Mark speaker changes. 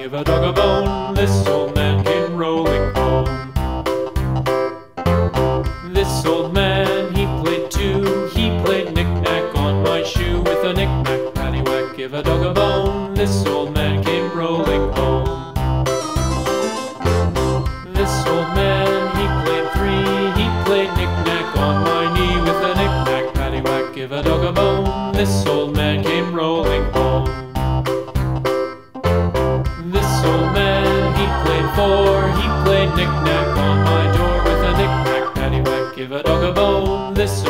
Speaker 1: give a dog a bone. This old man came rolling home. This old man, he played too. He played knick-knack on my shoe. With a knick-knack, paddywhack, give a dog a bone. This old man came rolling home. This old man, he played three. He played knick-knack on my knee. With a knick-knack, paddywhack, give a dog a bone. This old man came rolling home. This old man, he played four. He played knick-knack on my door. With a knick-knack, paddywhack, give a dog a bone. This